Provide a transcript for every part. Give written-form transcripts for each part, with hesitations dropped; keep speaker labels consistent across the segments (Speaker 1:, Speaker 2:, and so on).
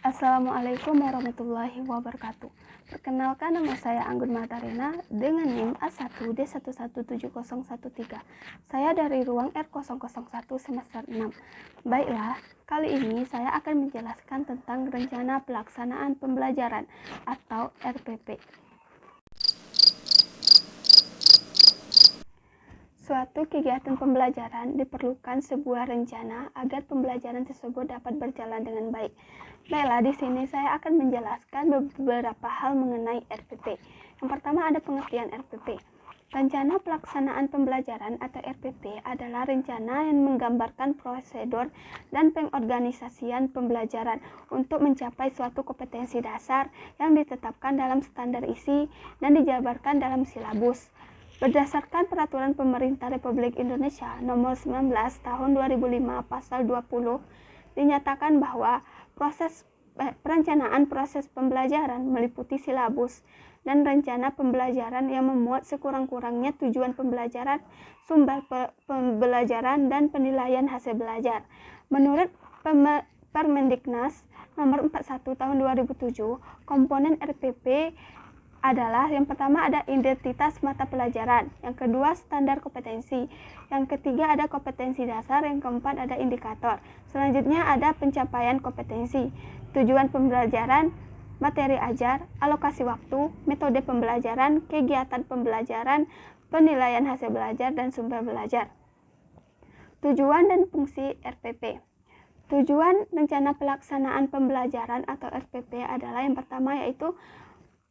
Speaker 1: Assalamualaikum warahmatullahi wabarakatuh. Perkenalkan, nama saya Anggun Matarena dengan NIM A1D117013. Saya dari ruang R001 semester 6. Baiklah, kali ini saya akan menjelaskan tentang rencana pelaksanaan pembelajaran atau RPP. Suatu kegiatan pembelajaran diperlukan sebuah rencana agar pembelajaran tersebut dapat berjalan dengan baik. Baiklah, di sini saya akan menjelaskan beberapa hal mengenai RPP. Yang pertama ada pengertian RPP. Rencana pelaksanaan pembelajaran atau RPP adalah rencana yang menggambarkan prosedur dan pengorganisasian pembelajaran untuk mencapai suatu kompetensi dasar yang ditetapkan dalam standar isi dan dijabarkan dalam silabus. Berdasarkan Peraturan Pemerintah Republik Indonesia Nomor 19 Tahun 2005 Pasal 20, dinyatakan bahwa perencanaan proses pembelajaran meliputi silabus dan rencana pembelajaran yang memuat sekurang-kurangnya tujuan pembelajaran, sumber pembelajaran, dan penilaian hasil belajar. Menurut Permendiknas Nomor 41 Tahun 2007, komponen RPP adalah yang pertama ada identitas mata pelajaran, yang kedua standar kompetensi, yang ketiga ada kompetensi dasar, yang keempat ada indikator. Selanjutnya ada pencapaian kompetensi, tujuan pembelajaran, materi ajar, alokasi waktu, metode pembelajaran, kegiatan pembelajaran, penilaian hasil belajar, dan sumber belajar. Tujuan dan fungsi RPP. Tujuan rencana pelaksanaan pembelajaran atau RPP adalah yang pertama yaitu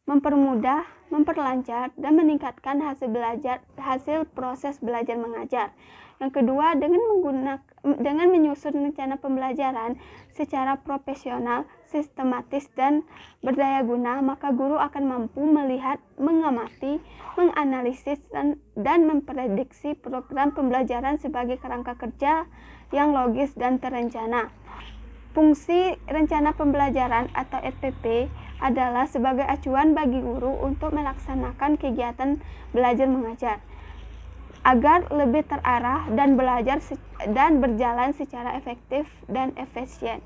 Speaker 1: mempermudah, memperlancar, dan meningkatkan hasil proses belajar mengajar. Yang kedua, dengan menyusun rencana pembelajaran secara profesional, sistematis, dan berdaya guna, maka guru akan mampu melihat, mengamati, menganalisis, dan memprediksi program pembelajaran sebagai kerangka kerja yang logis dan terencana. Fungsi rencana pembelajaran atau RPP adalah sebagai acuan bagi guru untuk melaksanakan kegiatan belajar mengajar agar lebih terarah dan berjalan secara efektif dan efisien.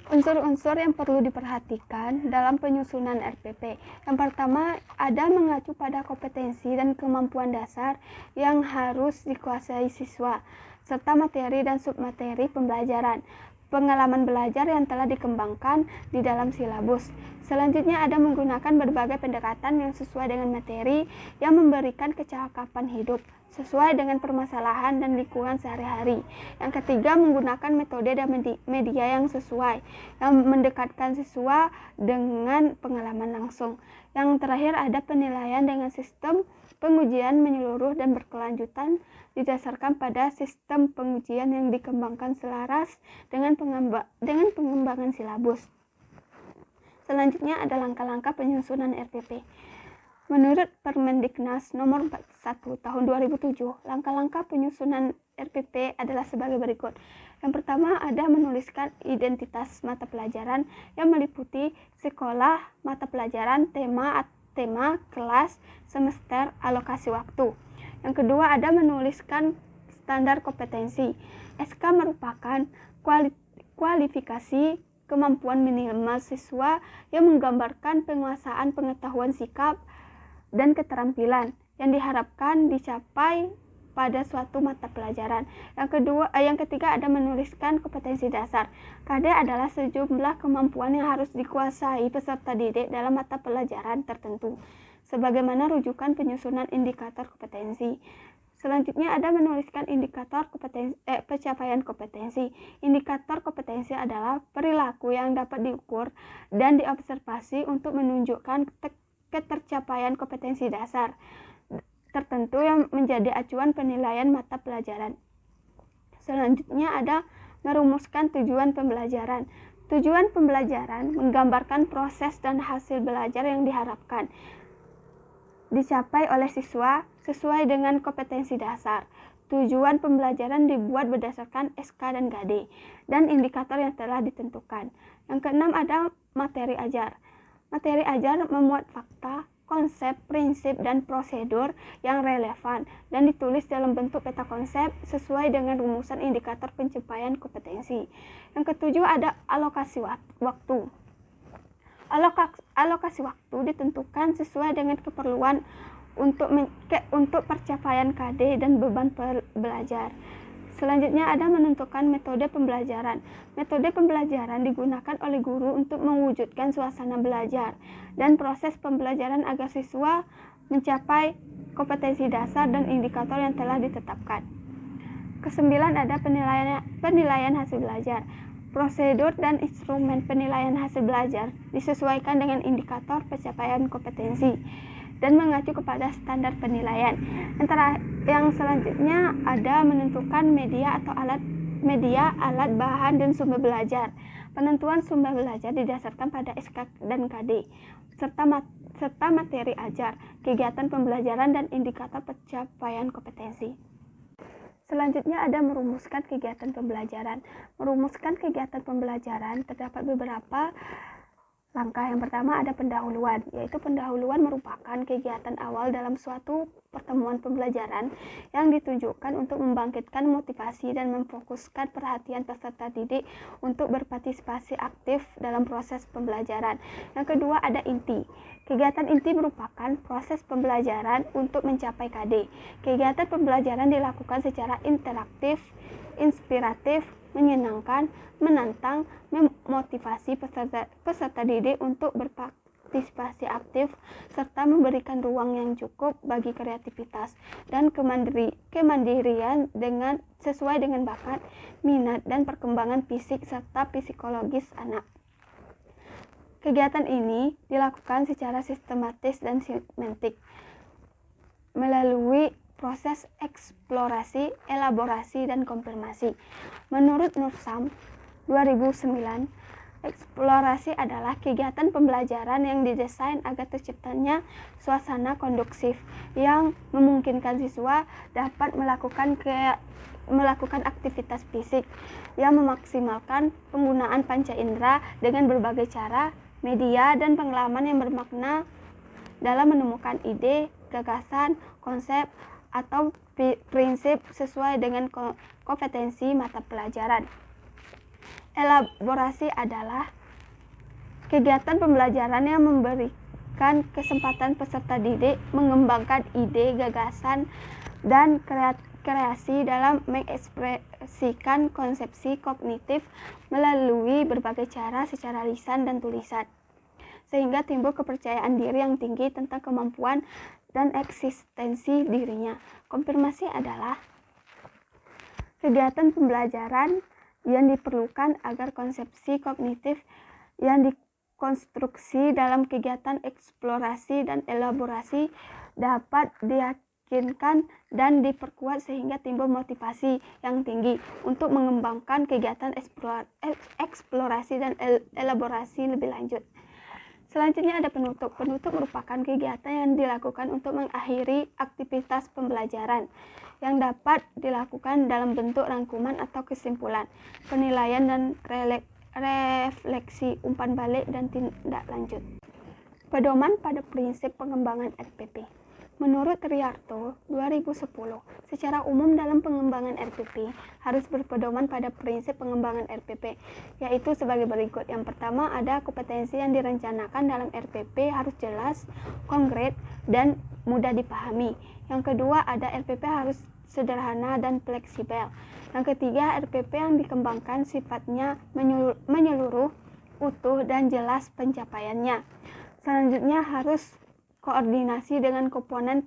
Speaker 1: Unsur-unsur yang perlu diperhatikan dalam penyusunan RPP. Yang pertama ada mengacu pada kompetensi dan kemampuan dasar yang harus dikuasai siswa, serta materi dan submateri pembelajaran, pengalaman belajar yang telah dikembangkan di dalam silabus. Selanjutnya ada menggunakan berbagai pendekatan yang sesuai dengan materi yang memberikan kecakapan hidup sesuai dengan permasalahan dan lingkungan sehari-hari. Yang ketiga, menggunakan metode dan media yang sesuai, yang mendekatkan siswa dengan pengalaman langsung. Yang terakhir ada penilaian dengan sistem pengujian menyeluruh dan berkelanjutan didasarkan pada sistem pengujian yang dikembangkan selaras dengan pengembangan silabus. Selanjutnya ada langkah-langkah penyusunan RPP. Menurut Permendiknas Nomor 41 Tahun 2007, langkah-langkah penyusunan RPP adalah sebagai berikut. Yang pertama ada menuliskan identitas mata pelajaran yang meliputi sekolah, mata pelajaran, tema, kelas, semester, alokasi waktu. Yang kedua ada menuliskan standar kompetensi. SK merupakan kualifikasi kemampuan minimal siswa yang menggambarkan penguasaan pengetahuan sikap dan keterampilan yang diharapkan dicapai pada suatu mata pelajaran. Yang ketiga ada menuliskan kompetensi dasar. KD adalah sejumlah kemampuan yang harus dikuasai peserta didik dalam mata pelajaran tertentu, sebagaimana rujukan penyusunan indikator kompetensi. Selanjutnya ada menuliskan indikator pencapaian kompetensi. Indikator kompetensi adalah perilaku yang dapat diukur dan diobservasi untuk menunjukkan ketercapaian kompetensi dasar tertentu yang menjadi acuan penilaian mata pelajaran. Selanjutnya ada merumuskan tujuan pembelajaran. Tujuan pembelajaran menggambarkan proses dan hasil belajar yang diharapkan dicapai oleh siswa sesuai dengan kompetensi dasar. Tujuan pembelajaran dibuat berdasarkan SK dan KD dan indikator yang telah ditentukan. Yang keenam ada materi ajar. Materi ajar memuat fakta, konsep, prinsip, dan prosedur yang relevan dan ditulis dalam bentuk peta konsep sesuai dengan rumusan indikator pencapaian kompetensi. Yang ketujuh ada alokasi waktu. Alokasi waktu ditentukan sesuai dengan keperluan untuk percapaian KD dan beban belajar. Selanjutnya ada menentukan metode pembelajaran. Metode pembelajaran digunakan oleh guru untuk mewujudkan suasana belajar dan proses pembelajaran agar siswa mencapai kompetensi dasar dan indikator yang telah ditetapkan. Kesembilan ada penilaian hasil belajar. Prosedur dan instrumen penilaian hasil belajar disesuaikan dengan indikator pencapaian kompetensi dan mengacu kepada standar penilaian. Yang selanjutnya ada menentukan media atau alat bahan dan sumber belajar. Penentuan sumber belajar didasarkan pada SK dan KD serta materi ajar, kegiatan pembelajaran dan indikator pencapaian kompetensi. Selanjutnya ada merumuskan kegiatan pembelajaran. Merumuskan kegiatan pembelajaran terdapat beberapa langkah. Yang pertama ada pendahuluan, yaitu pendahuluan merupakan kegiatan awal dalam suatu pertemuan pembelajaran yang ditujukan untuk membangkitkan motivasi dan memfokuskan perhatian peserta didik untuk berpartisipasi aktif dalam proses pembelajaran. Yang kedua ada inti. Kegiatan inti merupakan proses pembelajaran untuk mencapai KD. Kegiatan pembelajaran dilakukan secara interaktif, inspiratif, menyenangkan, menantang, memotivasi peserta didik untuk berpartisipasi aktif, serta memberikan ruang yang cukup bagi kreativitas dan kemandirian sesuai dengan bakat, minat, dan perkembangan fisik serta psikologis anak. Kegiatan ini dilakukan secara sistematis dan sistematik melalui proses eksplorasi, elaborasi, dan konfirmasi. Menurut Nursam 2009, eksplorasi adalah kegiatan pembelajaran yang didesain agar terciptanya suasana kondusif yang memungkinkan siswa dapat melakukan aktivitas fisik yang memaksimalkan penggunaan panca indera dengan berbagai cara, media, dan pengalaman yang bermakna dalam menemukan ide, gagasan, konsep, atau prinsip sesuai dengan kompetensi mata pelajaran. Elaborasi adalah kegiatan pembelajaran yang memberikan kesempatan peserta didik mengembangkan ide, gagasan, dan kreasi dalam mengekspresikan konsepsi kognitif melalui berbagai cara secara lisan dan tulisan, sehingga timbul kepercayaan diri yang tinggi tentang kemampuan dan eksistensi dirinya. Konfirmasi adalah kegiatan pembelajaran yang diperlukan agar konsepsi kognitif yang dikonstruksi dalam kegiatan eksplorasi dan elaborasi dapat diyakinkan dan diperkuat sehingga timbul motivasi yang tinggi untuk mengembangkan kegiatan eksplorasi dan elaborasi lebih lanjut. Selanjutnya ada penutup. Penutup merupakan kegiatan yang dilakukan untuk mengakhiri aktivitas pembelajaran yang dapat dilakukan dalam bentuk rangkuman atau kesimpulan, penilaian dan refleksi, umpan balik, dan tindak lanjut. Pedoman pada prinsip pengembangan RPP. Menurut Triarto 2010, secara umum dalam pengembangan RPP harus berpedoman pada prinsip pengembangan RPP, yaitu sebagai berikut. Yang pertama ada kompetensi yang direncanakan dalam RPP harus jelas, konkret, dan mudah dipahami. Yang kedua ada RPP harus sederhana dan fleksibel. Yang ketiga RPP yang dikembangkan sifatnya menyeluruh, utuh, dan jelas pencapaiannya. Selanjutnya harus koordinasi dengan komponen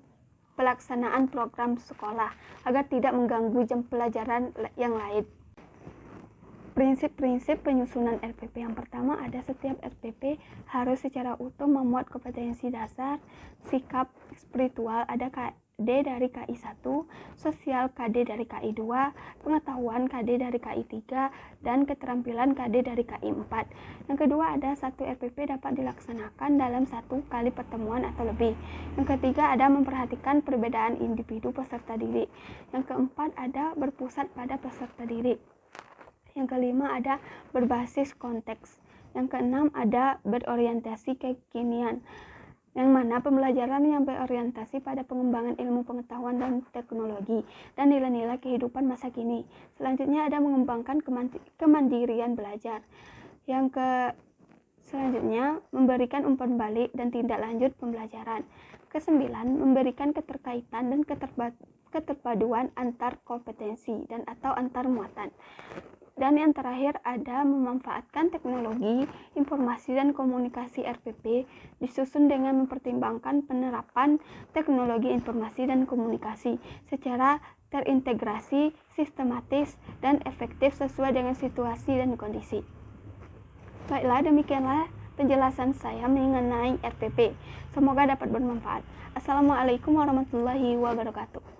Speaker 1: pelaksanaan program sekolah agar tidak mengganggu jam pelajaran yang lain. Prinsip-prinsip penyusunan RPP. Yang pertama ada setiap RPP harus secara utuh memuat kompetensi dasar, sikap spiritual ada KD dari KI 1, sosial KD dari KI 2, pengetahuan KD dari KI 3, dan keterampilan KD dari KI 4. Yang kedua ada satu RPP dapat dilaksanakan dalam satu kali pertemuan atau lebih. Yang ketiga ada memperhatikan perbedaan individu peserta didik. Yang keempat ada berpusat pada peserta didik. Yang kelima ada berbasis konteks. Yang keenam ada berorientasi kekinian, yang mana pembelajaran yang berorientasi pada pengembangan ilmu pengetahuan dan teknologi dan nilai-nilai kehidupan masa kini. Selanjutnya ada mengembangkan kemandirian belajar. Yang Selanjutnya, memberikan umpan balik dan tindak lanjut pembelajaran. Kesembilan, memberikan keterkaitan dan keterpaduan antar kompetensi dan atau antar muatan. Dan yang terakhir ada memanfaatkan teknologi informasi dan komunikasi RPP disusun dengan mempertimbangkan penerapan teknologi informasi dan komunikasi secara terintegrasi, sistematis, dan efektif sesuai dengan situasi dan kondisi. Baiklah, demikianlah penjelasan saya mengenai RPP. Semoga dapat bermanfaat. Assalamualaikum warahmatullahi wabarakatuh.